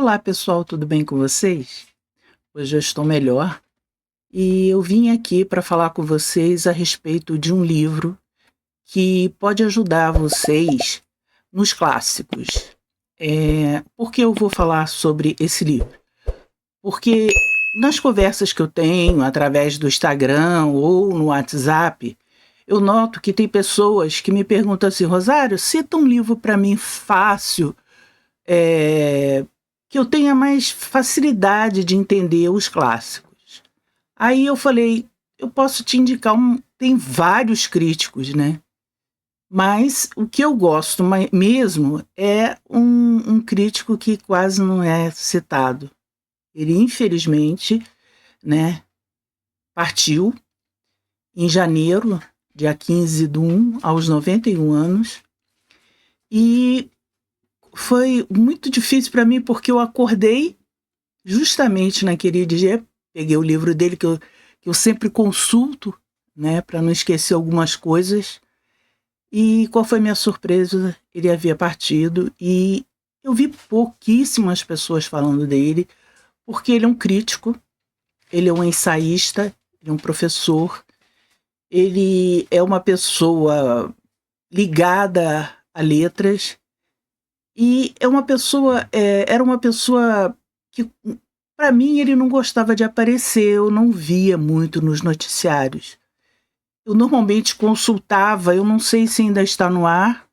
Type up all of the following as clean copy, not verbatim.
Olá pessoal, tudo bem com vocês? Hoje eu estou melhor e eu vim aqui para falar com vocês a respeito de um livro que pode ajudar vocês nos clássicos. Por que eu vou falar sobre esse livro? Porque nas conversas que eu tenho através do Instagram ou no WhatsApp, eu noto que tem pessoas que me perguntam assim: Rosário, cita um livro para mim fácil, é, que eu tenha mais facilidade de entender os clássicos. Aí eu falei, eu posso te indicar tem vários críticos, né? Mas o que eu gosto mesmo é um crítico que quase não é citado. Ele, infelizmente, né, partiu em janeiro, dia 15/1, aos 91 anos. E foi muito difícil para mim porque eu acordei justamente naquele dia, peguei o livro dele que eu sempre consulto, né, para não esquecer algumas coisas. E qual foi minha surpresa? Ele havia partido e eu vi pouquíssimas pessoas falando dele, porque ele é um crítico, ele é um ensaísta, ele é um professor, ele é uma pessoa ligada a letras e era uma pessoa que, para mim, ele não gostava de aparecer, eu não via muito nos noticiários. Eu normalmente consultava, eu não sei se ainda está no ar,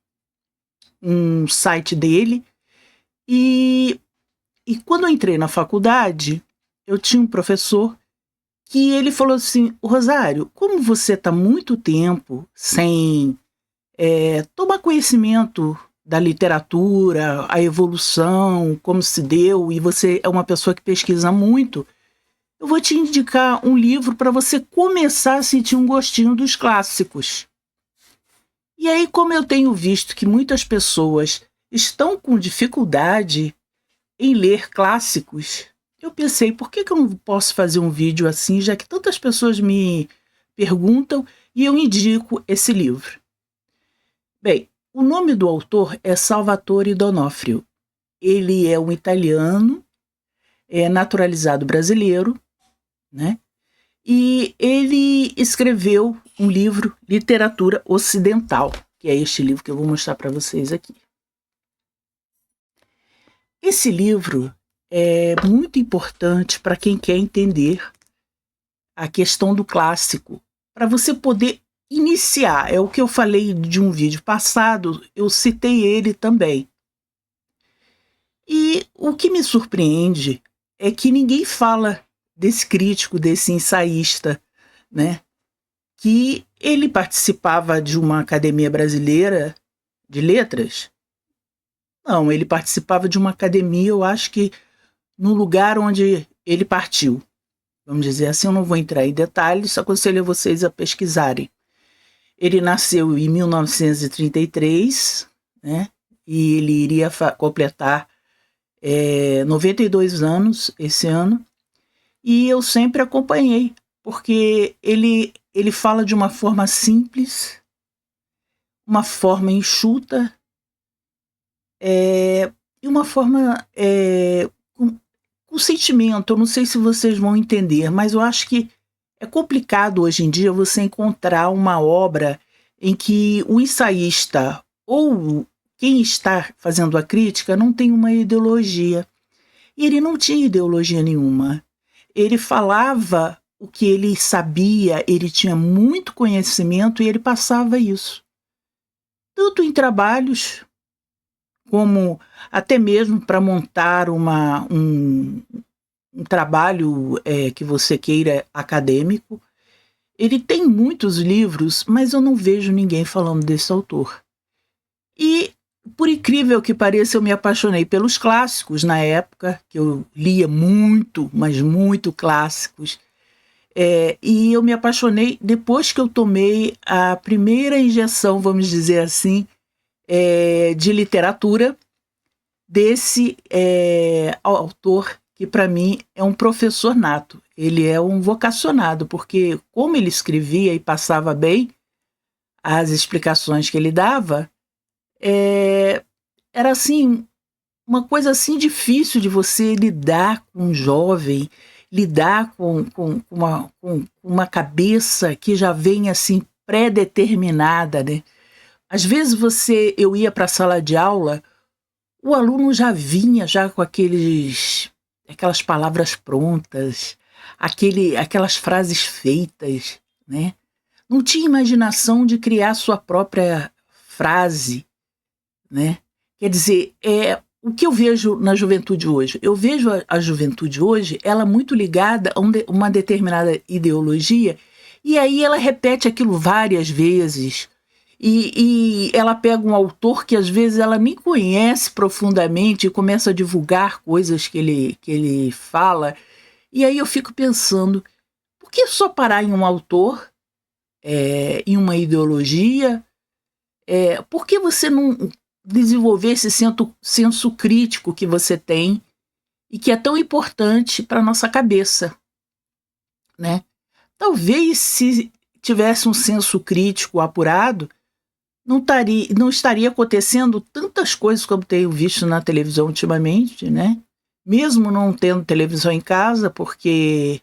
um site dele. E, e quando eu entrei na faculdade, eu tinha um professor que ele falou assim: Rosário, como você está muito tempo sem tomar conhecimento da literatura, a evolução, como se deu, e você é uma pessoa que pesquisa muito, eu vou te indicar um livro para você começar a sentir um gostinho dos clássicos. E aí, como eu tenho visto que muitas pessoas estão com dificuldade em ler clássicos, eu pensei, por que eu não posso fazer um vídeo assim, já que tantas pessoas me perguntam e eu indico esse livro? Bem, o nome do autor é Salvatore D'Onofrio. Ele é um italiano, é naturalizado brasileiro, né? E ele escreveu um livro, Literatura Ocidental, que é este livro que eu vou mostrar para vocês aqui. Esse livro é muito importante para quem quer entender a questão do clássico, para você poder iniciar. É o que eu falei de um vídeo passado, eu citei ele também. E o que me surpreende é que ninguém fala desse crítico, desse ensaísta, né? Que ele participava de uma academia brasileira de letras. Não, ele participava de uma academia, eu acho que no lugar onde ele partiu. Vamos dizer assim, eu não vou entrar em detalhes, só aconselho a vocês a pesquisarem. Ele nasceu em 1933, né? E ele iria completar 92 anos esse ano. E eu sempre acompanhei, porque ele fala de uma forma simples, uma forma enxuta, e uma forma com sentimento. Eu não sei se vocês vão entender, mas eu acho que é complicado hoje em dia você encontrar uma obra em que o ensaísta ou quem está fazendo a crítica não tem uma ideologia. E ele não tinha ideologia nenhuma. Ele falava o que ele sabia, ele tinha muito conhecimento e ele passava isso. Tanto em trabalhos, como até mesmo para montar um trabalho que você queira acadêmico. Ele tem muitos livros, mas eu não vejo ninguém falando desse autor. E, por incrível que pareça, eu me apaixonei pelos clássicos na época, que eu lia muito, mas muito clássicos. E eu me apaixonei depois que eu tomei a primeira injeção, vamos dizer assim, de literatura desse autor que para mim é um professor nato. Ele é um vocacionado, porque como ele escrevia e passava bem as explicações que ele dava, era assim, uma coisa assim difícil de você lidar com um jovem, lidar com uma cabeça que já vem assim pré-determinada, né? Às vezes eu ia para a sala de aula, o aluno já vinha já com aquelas palavras prontas, aquelas frases feitas, né? Não tinha imaginação de criar sua própria frase, né? Quer dizer, o que eu vejo na juventude hoje? Eu vejo a juventude hoje, ela muito ligada a uma determinada ideologia, e aí ela repete aquilo várias vezes, e ela pega um autor que às vezes ela nem conhece profundamente e começa a divulgar coisas que ele fala, e aí eu fico pensando, por que só parar em um autor, em uma ideologia? Por que você não desenvolver esse senso crítico que você tem e que é tão importante para a nossa cabeça, né? Talvez se tivesse um senso crítico apurado, não estaria acontecendo tantas coisas como tenho visto na televisão ultimamente, né? Mesmo não tendo televisão em casa, porque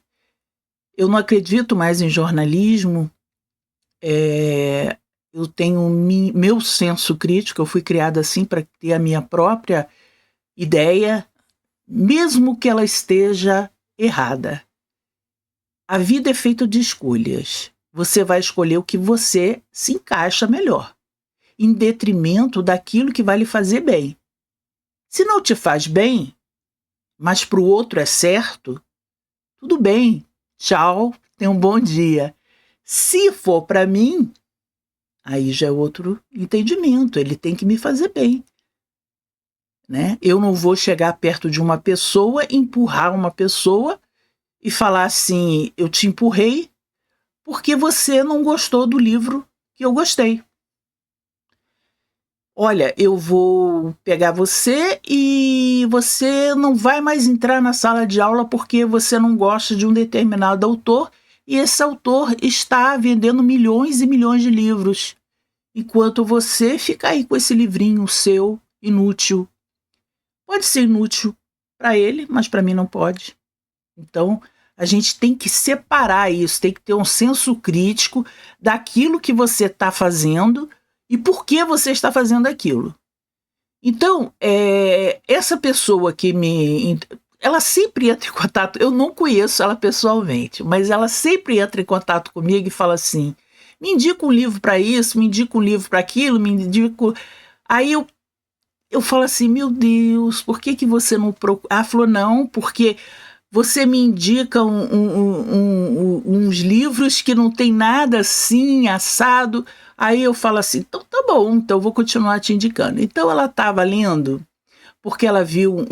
eu não acredito mais em jornalismo, eu tenho meu senso crítico, eu fui criada assim para ter a minha própria ideia, mesmo que ela esteja errada. A vida é feita de escolhas. Você vai escolher o que você se encaixa melhor, em detrimento daquilo que vai lhe fazer bem. Se não te faz bem, mas para o outro é certo, tudo bem, tchau, tenha um bom dia. Se for para mim, aí já é outro entendimento, ele tem que me fazer bem, né? Eu não vou chegar perto de uma pessoa, empurrar uma pessoa e falar assim, eu te empurrei porque você não gostou do livro que eu gostei. Olha, eu vou pegar você e você não vai mais entrar na sala de aula porque você não gosta de um determinado autor e esse autor está vendendo milhões e milhões de livros, enquanto você fica aí com esse livrinho seu, inútil. Pode ser inútil para ele, mas para mim não pode. Então, a gente tem que separar isso, tem que ter um senso crítico daquilo que você está fazendo e por que você está fazendo aquilo. Então, essa pessoa ela sempre entra em contato, eu não conheço ela pessoalmente, mas ela sempre entra em contato comigo e fala assim, me indica um livro para isso, me indica um livro para aquilo, me indica... Aí eu falo assim, meu Deus, por que você não procura? Ela falou, não, porque você me indica uns livros que não tem nada assim, assado. Aí eu falo assim, então tá bom, então eu vou continuar te indicando. Então ela estava lendo, porque ela viu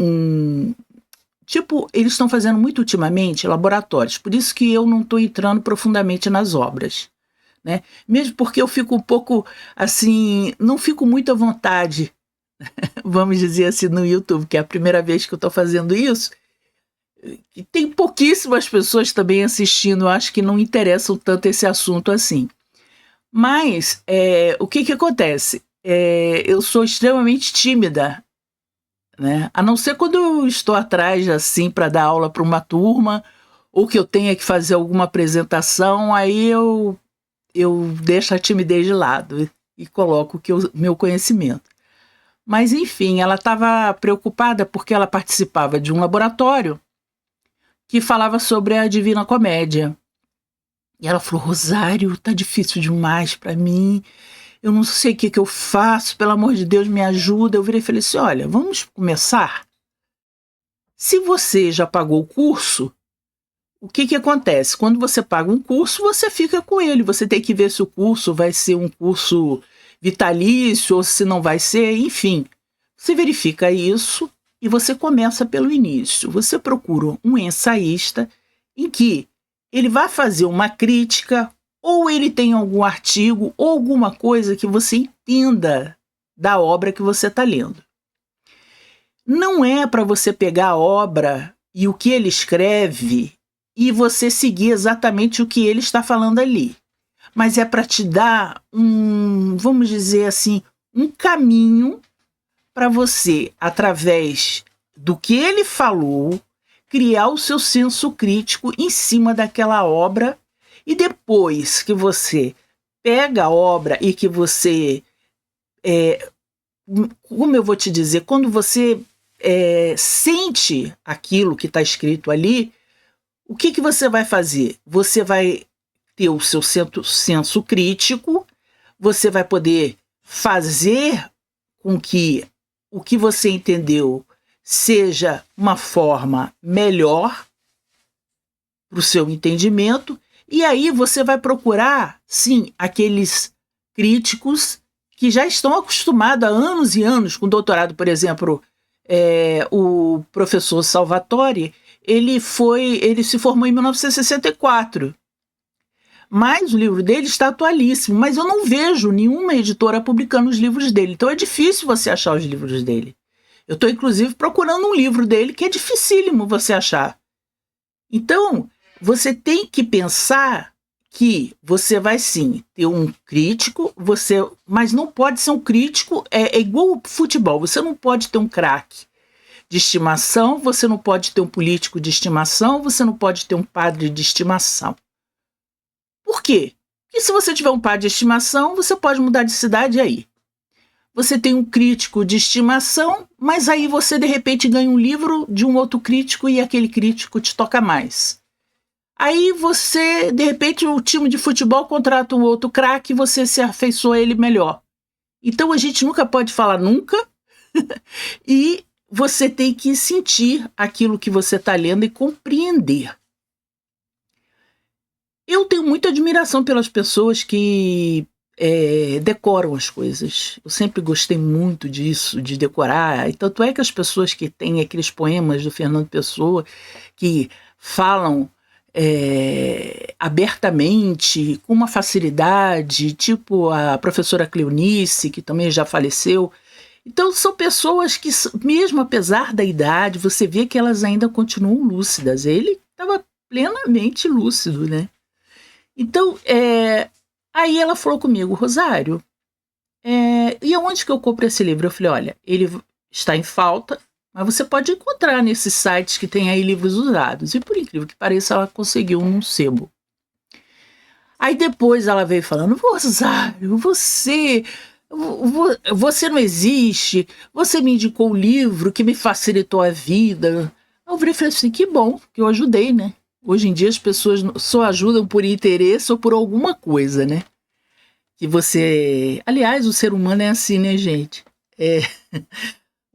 tipo, eles estão fazendo muito ultimamente laboratórios, por isso que eu não estou entrando profundamente nas obras, né? Mesmo porque eu fico um pouco, assim, não fico muito à vontade, vamos dizer assim, no YouTube, que é a primeira vez que eu estou fazendo isso, e tem pouquíssimas pessoas também assistindo, eu acho que não interessam tanto esse assunto assim. Mas o que acontece? Eu sou extremamente tímida, né? A não ser quando eu estou atrás assim para dar aula para uma turma ou que eu tenha que fazer alguma apresentação, aí eu deixo a timidez de lado e coloco meu conhecimento. Mas enfim, ela estava preocupada porque ela participava de um laboratório que falava sobre a Divina Comédia. E ela falou, Rosário, tá difícil demais para mim, eu não sei o que eu faço, pelo amor de Deus, me ajuda. Eu virei e falei assim, olha, vamos começar? Se você já pagou o curso, o que acontece? Quando você paga um curso, você fica com ele, você tem que ver se o curso vai ser um curso vitalício ou se não vai ser, enfim. Você verifica isso e você começa pelo início. Você procura um ensaísta em que ele vai fazer uma crítica ou ele tem algum artigo ou alguma coisa que você entenda da obra que você está lendo. Não é para você pegar a obra e o que ele escreve e você seguir exatamente o que ele está falando ali. Mas é para te dar vamos dizer assim, um caminho para você, através do que ele falou, criar o seu senso crítico em cima daquela obra, e depois que você pega a obra e que você, como eu vou te dizer, quando você sente aquilo que está escrito ali, o que você vai fazer? Você vai ter o seu senso crítico, você vai poder fazer com que o que você entendeu seja uma forma melhor para o seu entendimento, e aí você vai procurar, sim, aqueles críticos que já estão acostumados há anos e anos com doutorado. Por exemplo, o professor Salvatore, ele se formou em 1964, mas o livro dele está atualíssimo, mas eu não vejo nenhuma editora publicando os livros dele, então é difícil você achar os livros dele. Eu estou, inclusive, procurando um livro dele que é dificílimo você achar. Então, você tem que pensar que você vai, sim, ter um crítico, mas não pode ser um crítico, é igual ao futebol, você não pode ter um craque de estimação, você não pode ter um político de estimação, você não pode ter um padre de estimação. Por quê? Porque se você tiver um padre de estimação, você pode mudar de cidade aí. Você tem um crítico de estimação, mas aí você de repente ganha um livro de um outro crítico e aquele crítico te toca mais. Aí você, de repente, o time de futebol contrata um outro craque e você se afeiçoa a ele melhor. Então a gente nunca pode falar nunca e você tem que sentir aquilo que você está lendo e compreender. Eu tenho muita admiração pelas pessoas que decoram as coisas. Eu sempre gostei muito disso, de decorar. E tanto é que as pessoas que têm aqueles poemas do Fernando Pessoa, que falam abertamente, com uma facilidade, tipo a professora Cleonice, que também já faleceu. Então são pessoas que, mesmo apesar da idade, você vê que elas ainda continuam lúcidas. Ele estava plenamente lúcido, né? Então, aí ela falou comigo, Rosário, e aonde que eu compro esse livro? Eu falei, olha, ele está em falta, mas você pode encontrar nesses sites que tem aí livros usados. E por incrível que pareça, ela conseguiu num sebo. Aí depois ela veio falando, Rosário, você não existe, você me indicou um livro que me facilitou a vida. Eu falei assim, que bom que eu ajudei, né? Hoje em dia as pessoas só ajudam por interesse ou por alguma coisa, né? Que você... Aliás, o ser humano é assim, né, gente?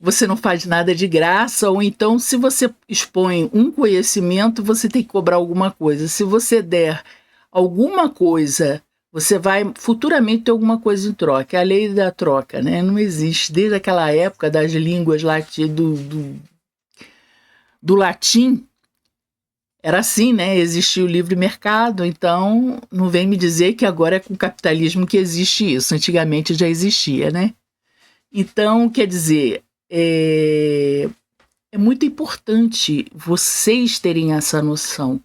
Você não faz nada de graça, ou então, se você expõe um conhecimento, você tem que cobrar alguma coisa. Se você der alguma coisa, você vai futuramente ter alguma coisa em troca. É a lei da troca, né? Não existe. Desde aquela época das línguas do latim, era assim, né? Existia o livre mercado, então não vem me dizer que agora é com o capitalismo que existe isso. Antigamente já existia, né? Então, quer dizer, é muito importante vocês terem essa noção.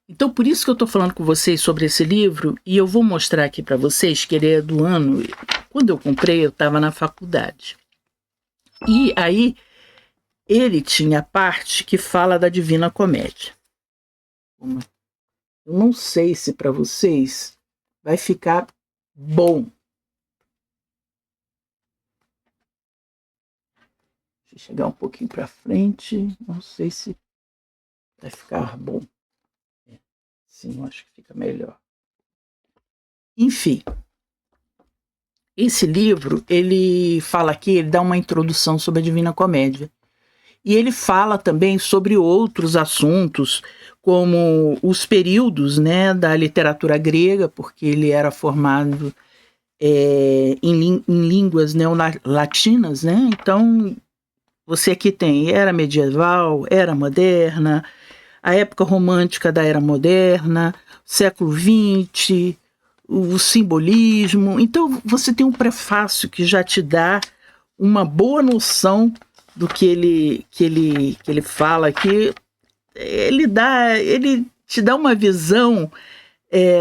Então, por isso que eu estou falando com vocês sobre esse livro, e eu vou mostrar aqui para vocês que ele é do ano... Quando eu comprei, eu estava na faculdade. E aí, ele tinha a parte que fala da Divina Comédia. Eu não sei se para vocês vai ficar bom. Deixa eu chegar um pouquinho para frente. Não sei se vai ficar bom. Sim, eu acho que fica melhor. Enfim, esse livro, ele fala aqui, ele dá uma introdução sobre a Divina Comédia. E ele fala também sobre outros assuntos, como os períodos, né, da literatura grega, porque ele era formado em línguas neolatinas, né? Então, você aqui tem era medieval, era moderna, a época romântica da era moderna, século XX, o simbolismo. Então, você tem um prefácio que já te dá uma boa noção do que ele fala aqui. Ele te dá uma visão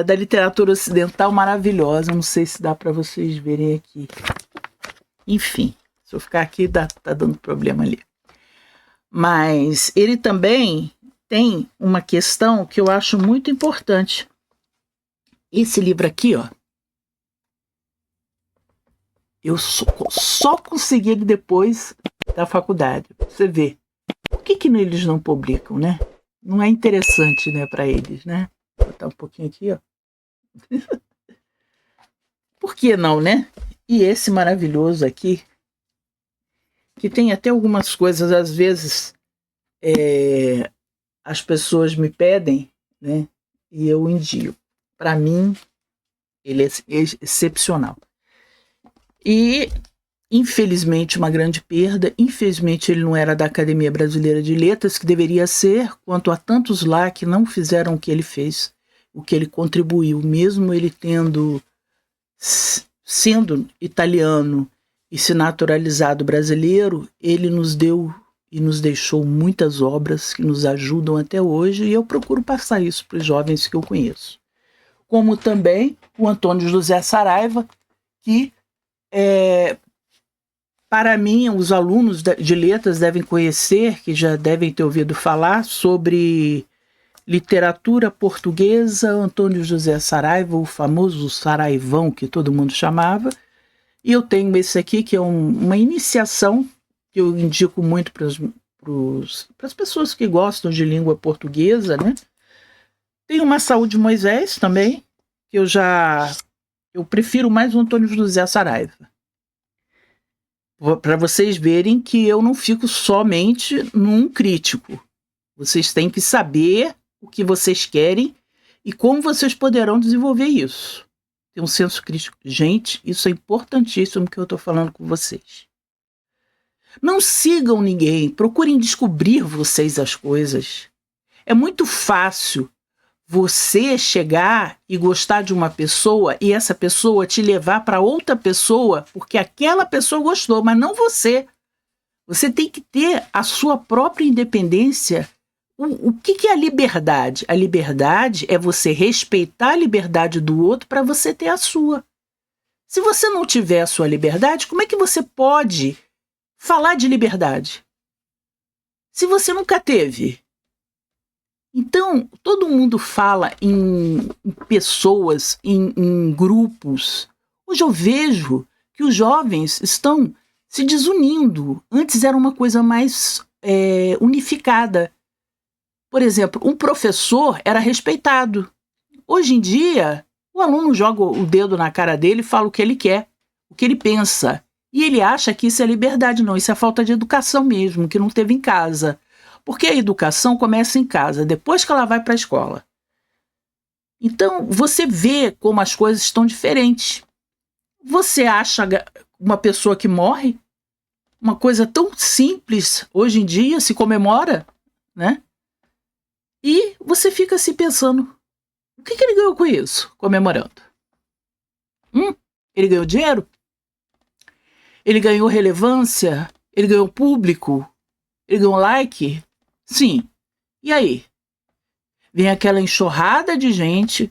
da literatura ocidental maravilhosa. Não sei se dá para vocês verem aqui. Enfim, Se eu ficar aqui, tá dando problema ali. Mas ele também tem uma questão que eu acho muito importante. Esse livro aqui, ó, eu só consegui ele depois da faculdade. Você vê. Por que eles não publicam, né? Não é interessante, né, para eles, né? Vou botar um pouquinho aqui, ó. Por que não, né? E esse maravilhoso aqui, que tem até algumas coisas, às vezes, as pessoas me pedem, né? E eu indico. Para mim, ele é excepcional. E, infelizmente, uma grande perda. Infelizmente, ele não era da Academia Brasileira de Letras, que deveria ser, quanto a tantos lá que não fizeram o que ele fez, o que ele contribuiu, mesmo ele sendo italiano e se naturalizado brasileiro, ele nos deu e nos deixou muitas obras que nos ajudam até hoje, e eu procuro passar isso para os jovens que eu conheço. Como também o Antônio José Saraiva, que para mim, os alunos de letras devem conhecer, que já devem ter ouvido falar, sobre literatura portuguesa, Antônio José Saraiva, o famoso Saraivão, que todo mundo chamava. E eu tenho esse aqui, que é uma iniciação, que eu indico muito para as pessoas que gostam de língua portuguesa, né? Tem uma Saúde Moisés também, que eu prefiro mais o Antônio José Saraiva. Para vocês verem que eu não fico somente num crítico. Vocês têm que saber o que vocês querem e como vocês poderão desenvolver isso. Ter um senso crítico. Gente, isso é importantíssimo que eu estou falando com vocês. Não sigam ninguém, procurem descobrir vocês as coisas. É muito fácil você chegar e gostar de uma pessoa e essa pessoa te levar para outra pessoa porque aquela pessoa gostou, mas não você. Você tem que ter a sua própria independência. O que é a liberdade? A liberdade é você respeitar a liberdade do outro para você ter a sua. Se você não tiver a sua liberdade, como é que você pode falar de liberdade? Se você nunca teve. Então, todo mundo fala em pessoas, em grupos. Hoje eu vejo que os jovens estão se desunindo. Antes era uma coisa mais unificada. Por exemplo, um professor era respeitado. Hoje em dia, o aluno joga o dedo na cara dele e fala o que ele quer, o que ele pensa. E ele acha que isso é liberdade. Não, isso é falta de educação mesmo, que não teve em casa. Porque a educação começa em casa, depois que ela vai para a escola. Então, você vê como as coisas estão diferentes. Você acha uma pessoa que morre, uma coisa tão simples, hoje em dia, se comemora, né? E você fica se pensando, o que ele ganhou com isso, comemorando? Ele ganhou dinheiro? Ele ganhou relevância? Ele ganhou público? Ele ganhou like? Sim. E aí? Vem aquela enxurrada de gente,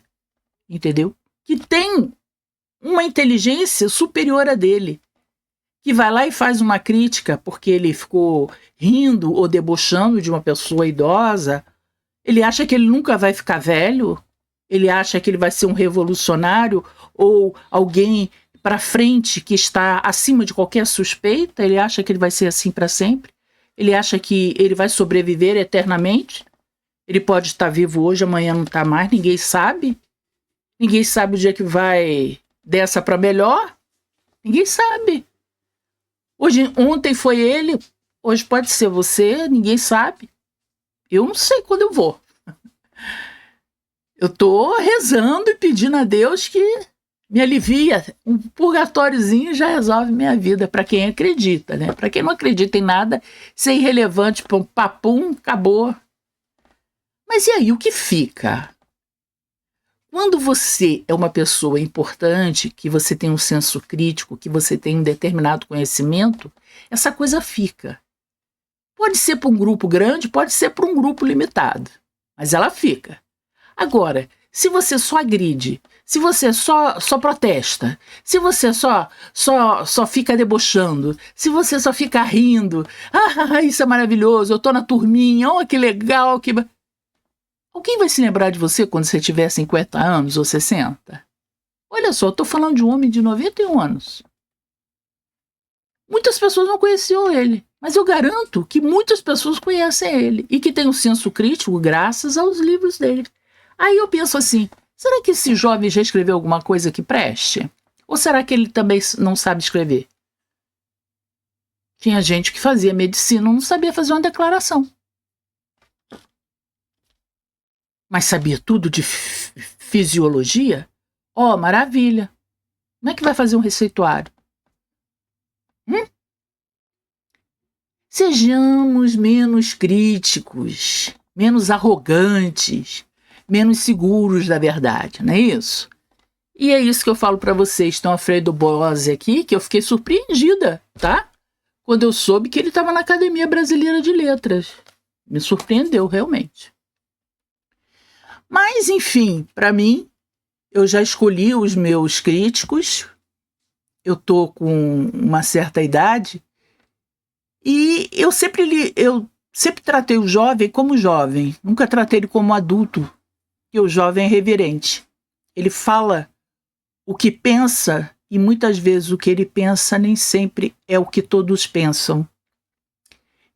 entendeu? Que tem uma inteligência superior a dele, que vai lá e faz uma crítica porque ele ficou rindo ou debochando de uma pessoa idosa. Ele acha que ele nunca vai ficar velho? Ele acha que ele vai ser um revolucionário ou alguém para frente que está acima de qualquer suspeita? Ele acha que ele vai ser assim para sempre? Ele acha que ele vai sobreviver eternamente? Ele pode estar vivo hoje, amanhã não está mais, ninguém sabe. Ninguém sabe o dia que vai dessa para melhor. Ninguém sabe. Ontem foi ele, hoje pode ser você, ninguém sabe. Eu não sei quando eu vou. Eu estou rezando e pedindo a Deus que me alivia. Um purgatóriozinho já resolve minha vida, para quem acredita, né? Para quem não acredita em nada, isso é irrelevante, papum, acabou. Mas e aí, o que fica? Quando você é uma pessoa importante, que você tem um senso crítico, que você tem um determinado conhecimento, essa coisa fica. Pode ser para um grupo grande, pode ser para um grupo limitado, mas ela fica. Agora, se você só agride, se você só protesta, se você só fica debochando, se você só fica rindo, isso é maravilhoso, eu tô na turminha, oh, que legal, que... Alguém vai se lembrar de você quando você tiver 50 anos ou 60? Olha só, eu tô falando de um homem de 91 anos. Muitas pessoas não conheciam ele, mas eu garanto que muitas pessoas conhecem ele e que têm um senso crítico graças aos livros dele. Aí eu penso assim, será que esse jovem já escreveu alguma coisa que preste? Ou será que ele também não sabe escrever? Tinha gente que fazia medicina e não sabia fazer uma declaração. Mas sabia tudo de fisiologia? Oh, maravilha! Como é que vai fazer um receituário? Sejamos menos críticos, menos arrogantes, menos seguros da verdade, não é isso? E é isso que eu falo para vocês. Tem o Alfredo Bose aqui, que eu fiquei surpreendida, tá? Quando eu soube que ele estava na Academia Brasileira de Letras. Me surpreendeu, realmente. Mas, enfim, para mim, eu já escolhi os meus críticos. Eu tô com uma certa idade. E eu sempre tratei o jovem como jovem. Nunca tratei ele como adulto. Porque o jovem é reverente. Ele fala o que pensa, e muitas vezes o que ele pensa nem sempre é o que todos pensam.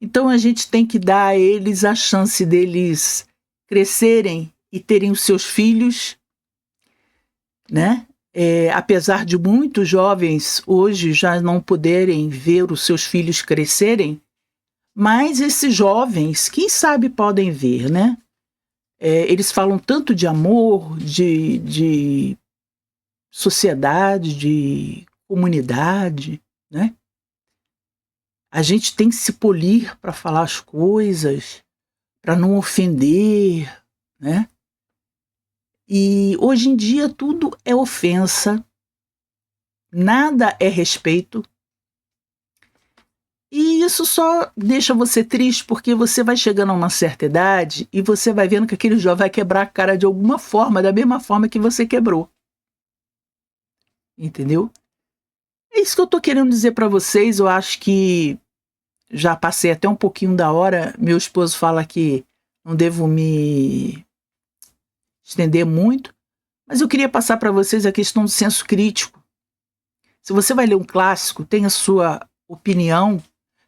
Então a gente tem que dar a eles a chance deles crescerem e terem os seus filhos, né? Apesar de muitos jovens hoje já não poderem ver os seus filhos crescerem, mas esses jovens, quem sabe, podem ver, né? Eles falam tanto de amor, de sociedade, de comunidade, né? A gente tem que se polir para falar as coisas, para não ofender, né? E hoje em dia tudo é ofensa, nada é respeito. E isso só deixa você triste, porque você vai chegando a uma certa idade e você vai vendo que aquele jovem vai quebrar a cara de alguma forma, da mesma forma que você quebrou. Entendeu? É isso que eu tô querendo dizer para vocês. Eu acho que já passei até um pouquinho da hora. Meu esposo fala que não devo me estender muito, mas eu queria passar para vocês a questão do senso crítico. Se você vai ler um clássico, tem a sua opinião.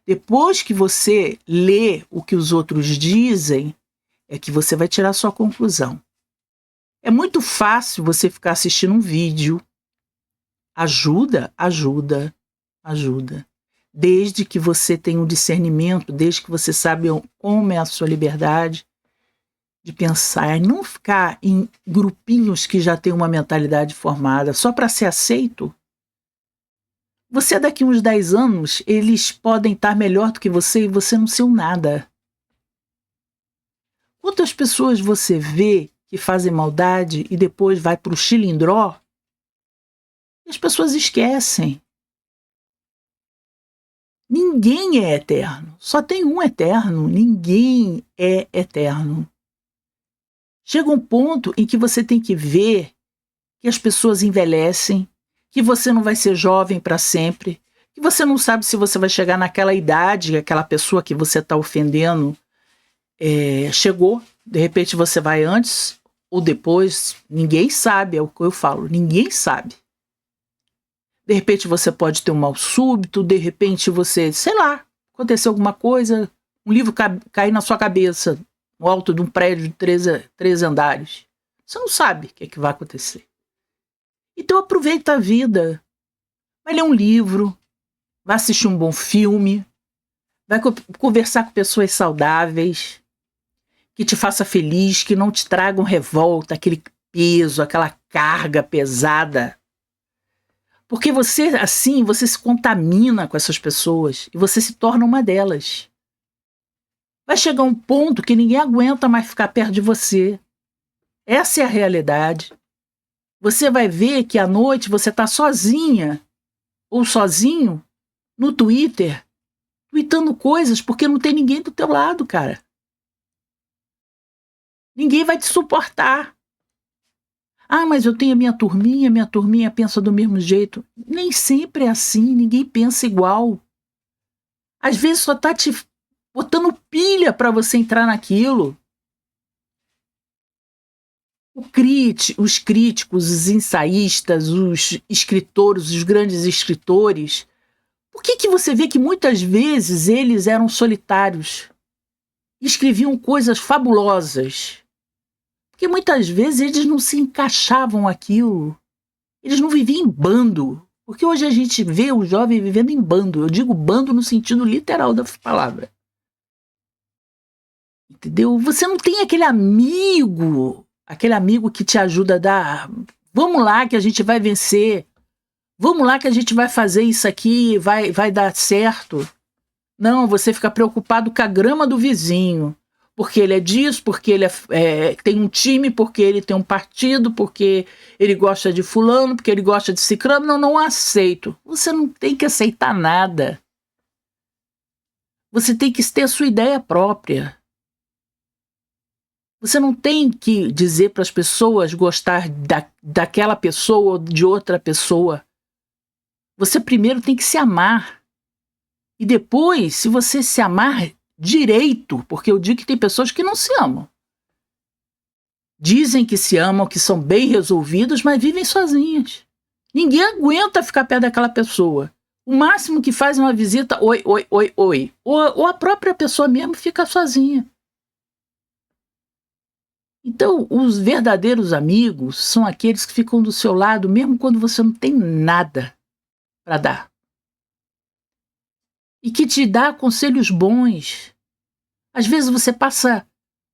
Depois que você lê o que os outros dizem, é que você vai tirar a sua conclusão. É muito fácil você ficar assistindo um vídeo. Ajuda. Desde que você tenha um discernimento, desde que você sabe como é a sua liberdade de pensar, não ficar em grupinhos que já têm uma mentalidade formada só para ser aceito. Você daqui uns 10 anos, eles podem estar melhor do que você e você não ser um nada. Quantas pessoas você vê que fazem maldade e depois vai para o chilindró? E as pessoas esquecem. Ninguém é eterno. Só tem um eterno. Ninguém é eterno. Chega um ponto em que você tem que ver que as pessoas envelhecem, que você não vai ser jovem para sempre, que você não sabe se você vai chegar naquela idade que aquela pessoa que você está ofendendo chegou. De repente você vai antes ou depois. Ninguém sabe, é o que eu falo. Ninguém sabe. De repente você pode ter um mal súbito, de repente você, sei lá, aconteceu alguma coisa, um livro cair na sua cabeça, no alto de um prédio de 3 andares. Você não sabe o que é que vai acontecer. Então aproveita a vida. Vai ler um livro, vai assistir um bom filme, vai conversar com pessoas saudáveis, que te faça feliz, que não te tragam revolta, aquele peso, aquela carga pesada. Porque você, assim, você se contamina com essas pessoas e você se torna uma delas. Vai chegar um ponto que ninguém aguenta mais ficar perto de você. Essa é a realidade. Você vai ver que à noite você está sozinha ou sozinho no Twitter, tweetando coisas porque não tem ninguém do teu lado, cara. Ninguém vai te suportar. Ah, mas eu tenho a minha turminha pensa do mesmo jeito. Nem sempre é assim, ninguém pensa igual. Às vezes só tá te botando pilha para você entrar naquilo. Os críticos, os ensaístas, os escritores, os grandes escritores, por que você vê que muitas vezes eles eram solitários? Escreviam coisas fabulosas. Porque muitas vezes eles não se encaixavam aquilo. Eles não viviam em bando. Porque hoje a gente vê o jovem vivendo em bando. Eu digo bando no sentido literal da palavra. Entendeu? Você não tem aquele amigo que te ajuda a dar. Vamos lá que a gente vai vencer. Vamos lá que a gente vai fazer isso aqui, vai dar certo. Não, você fica preocupado com a grama do vizinho. Porque ele é disso, porque ele tem um time, porque ele tem um partido, porque ele gosta de fulano, porque ele gosta de ciclano. Não, não aceito. Você não tem que aceitar nada. Você tem que ter a sua ideia própria. Você não tem que dizer para as pessoas gostar daquela pessoa ou de outra pessoa. Você primeiro tem que se amar. E depois, se você se amar direito, porque eu digo que tem pessoas que não se amam. Dizem que se amam, que são bem resolvidos, mas vivem sozinhas. Ninguém aguenta ficar perto daquela pessoa. O máximo que faz é uma visita, oi, oi, oi, oi. Ou a própria pessoa mesmo fica sozinha. Então, os verdadeiros amigos são aqueles que ficam do seu lado mesmo quando você não tem nada para dar. E que te dá conselhos bons. Às vezes você passa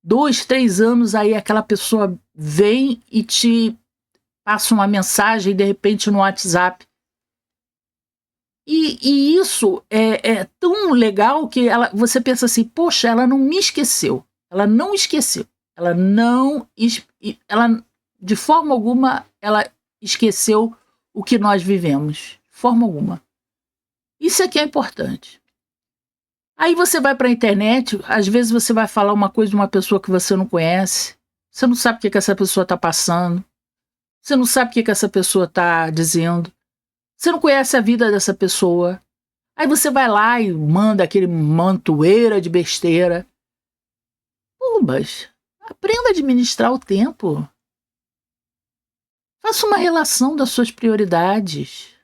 2, 3 anos, aí aquela pessoa vem e te passa uma mensagem, de repente, no WhatsApp. E isso é tão legal que você pensa assim, poxa, ela não me esqueceu. Ela não esqueceu. Ela de forma alguma, ela esqueceu o que nós vivemos. De forma alguma. Isso aqui é importante. Aí você vai para a internet, às vezes você vai falar uma coisa de uma pessoa que você não conhece. Você não sabe o que essa pessoa está passando. Você não sabe o que essa pessoa está dizendo. Você não conhece a vida dessa pessoa. Aí você vai lá e manda aquele mantoeira de besteira. Pô, mas aprenda a administrar o tempo. Faça uma relação das suas prioridades.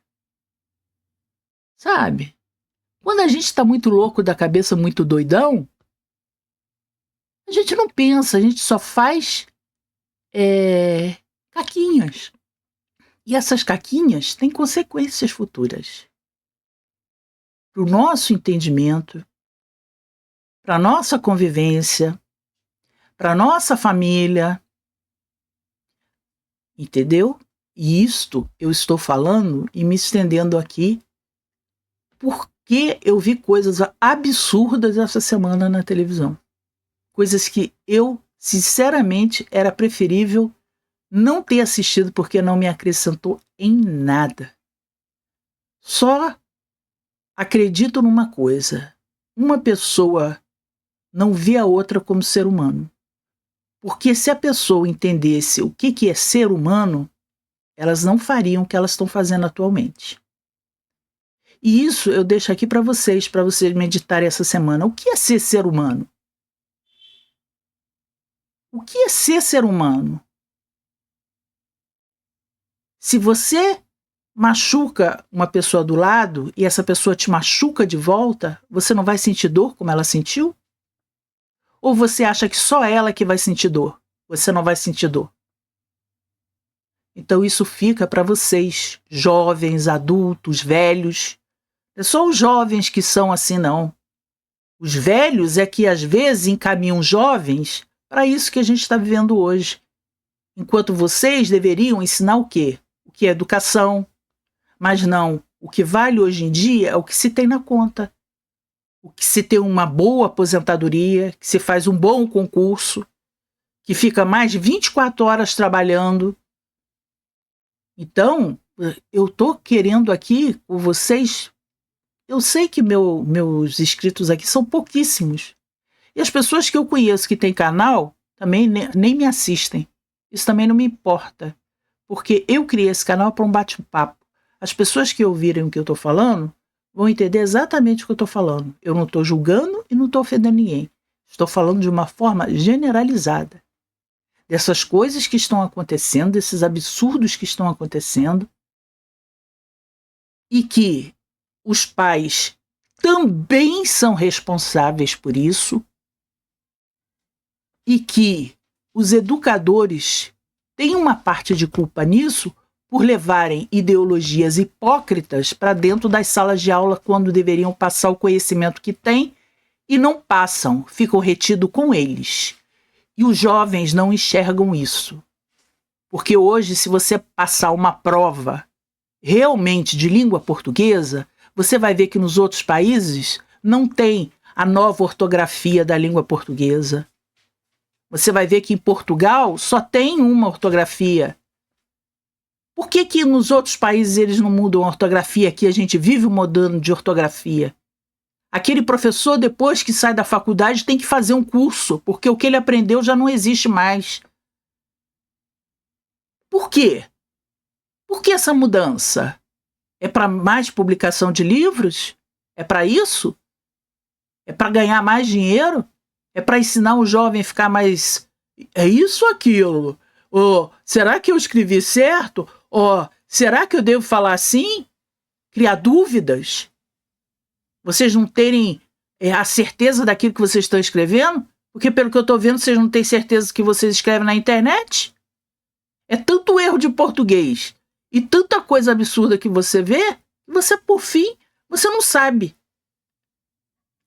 Sabe? Quando a gente está muito louco da cabeça, muito doidão, a gente não pensa, a gente só faz caquinhas. E essas caquinhas têm consequências futuras. Para o nosso entendimento, para a nossa convivência, para a nossa família. Entendeu? E isto eu estou falando e me estendendo aqui porque eu vi coisas absurdas essa semana na televisão. Coisas que eu, sinceramente, era preferível não ter assistido porque não me acrescentou em nada. Só acredito numa coisa. Uma pessoa não vê a outra como ser humano. Porque se a pessoa entendesse o que é ser humano, elas não fariam o que elas estão fazendo atualmente. E isso eu deixo aqui para vocês meditarem essa semana. O que é ser humano? O que é ser humano? Se você machuca uma pessoa do lado e essa pessoa te machuca de volta, você não vai sentir dor como ela sentiu? Ou você acha que só ela que vai sentir dor? Você não vai sentir dor. Então isso fica para vocês, jovens, adultos, velhos. Não é só os jovens que são assim, não. Os velhos é que às vezes encaminham jovens para isso que a gente está vivendo hoje. Enquanto vocês deveriam ensinar o quê? O que é educação. Mas não, o que vale hoje em dia é o que se tem na conta. O que se tem uma boa aposentadoria, que se faz um bom concurso, que fica mais de 24 horas trabalhando. Então, eu estou querendo aqui com vocês. Eu sei que meus inscritos aqui são pouquíssimos. E as pessoas que eu conheço que têm canal também nem me assistem. Isso também não me importa. porque eu criei esse canal para um bate-papo. As pessoas que ouvirem o que eu estou falando vão entender exatamente o que eu estou falando. Eu não estou julgando e não estou ofendendo ninguém. Estou falando de uma forma generalizada. Dessas coisas que estão acontecendo, desses absurdos que estão acontecendo, e que os pais também são responsáveis por isso, e que os educadores têm uma parte de culpa nisso por levarem ideologias hipócritas para dentro das salas de aula quando deveriam passar o conhecimento que têm e não passam, ficam retidos com eles. E os jovens não enxergam isso. Porque hoje, se você passar uma prova realmente de língua portuguesa, você vai ver que nos outros países não tem a nova ortografia da língua portuguesa. Você vai ver que em Portugal só tem uma ortografia. Por que que nos outros países eles não mudam a ortografia? Aqui a gente vive mudando de ortografia. Aquele professor, depois que sai da faculdade, tem que fazer um curso, porque o que ele aprendeu já não existe mais. Por quê? Por que essa mudança? É para mais publicação de livros? É para isso? É para ganhar mais dinheiro? É para ensinar o jovem a ficar mais... É isso ou aquilo? Ou será que eu escrevi certo? Ou será que eu devo falar assim? Criar dúvidas? Vocês não terem a certeza daquilo que vocês estão escrevendo? Porque pelo que eu estou vendo, vocês não têm certeza do que vocês escrevem na internet? É tanto erro de português e tanta coisa absurda que você vê, que você, por fim, você não sabe.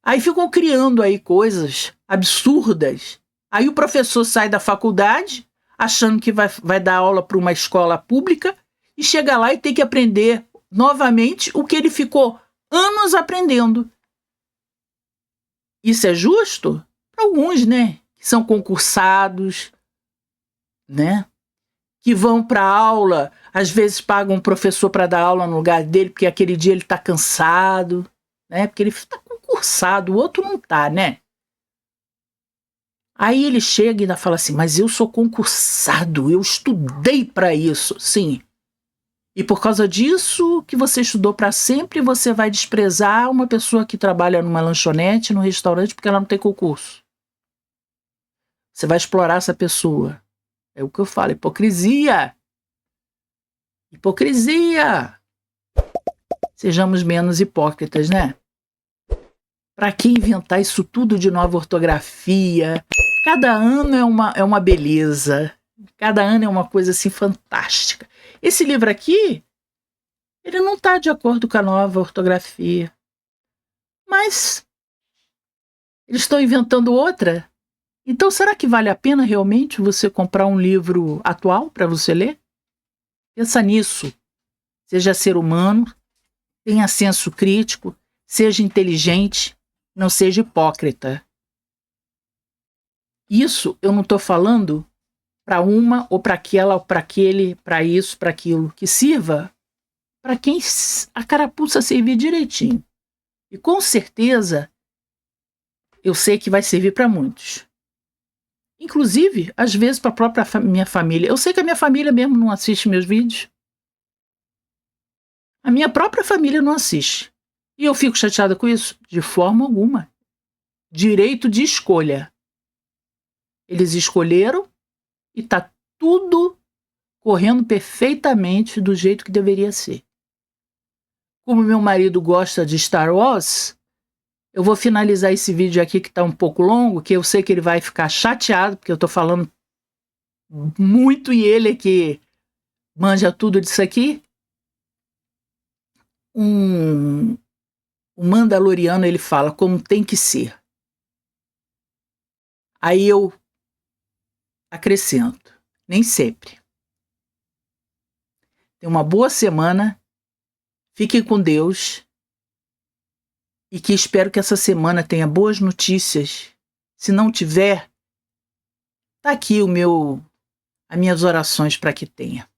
Aí ficam criando aí coisas absurdas. Aí o professor sai da faculdade, achando que vai dar aula para uma escola pública, e chega lá e tem que aprender novamente o que ele ficou anos aprendendo. Isso é justo? Para alguns, né? Que são concursados, né? Que vão para aula, às vezes pagam um professor para dar aula no lugar dele, porque aquele dia ele está cansado, né? Porque ele está concursado, o outro não está, né? Aí ele chega e ainda fala assim, mas eu sou concursado, eu estudei para isso. Sim. E por causa disso que você estudou para sempre, você vai desprezar uma pessoa que trabalha numa lanchonete, num restaurante, porque ela não tem concurso. Você vai explorar essa pessoa. É o que eu falo, hipocrisia. Hipocrisia. Sejamos menos hipócritas, né? Para que inventar isso tudo de nova ortografia? Cada ano é uma beleza. Cada ano é uma coisa assim fantástica. Esse livro aqui, ele não está de acordo com a nova ortografia. Mas eles estão inventando outra. Então será que vale a pena realmente você comprar um livro atual para você ler? Pensa nisso. Seja ser humano, tenha senso crítico, seja inteligente, não seja hipócrita. Isso eu não estou falando para uma ou para aquela ou para aquele, para isso, para aquilo, que sirva para quem a carapuça servir direitinho. E com certeza eu sei que vai servir para muitos. Inclusive, às vezes, para a própria minha família. Eu sei que a minha família mesmo não assiste meus vídeos. A minha própria família não assiste. E eu fico chateada com isso? De forma alguma. Direito de escolha. Eles escolheram e está tudo correndo perfeitamente do jeito que deveria ser. Como meu marido gosta de Star Wars, eu vou finalizar esse vídeo aqui que está um pouco longo, que eu sei que ele vai ficar chateado, porque eu estou falando muito e ele é que manja tudo disso aqui. O Mandaloriano, ele fala como tem que ser. Aí eu acrescento, nem sempre. Tenha uma boa semana, fiquem com Deus e que espero que essa semana tenha boas notícias. Se não tiver, tá aqui as minhas orações para que tenha.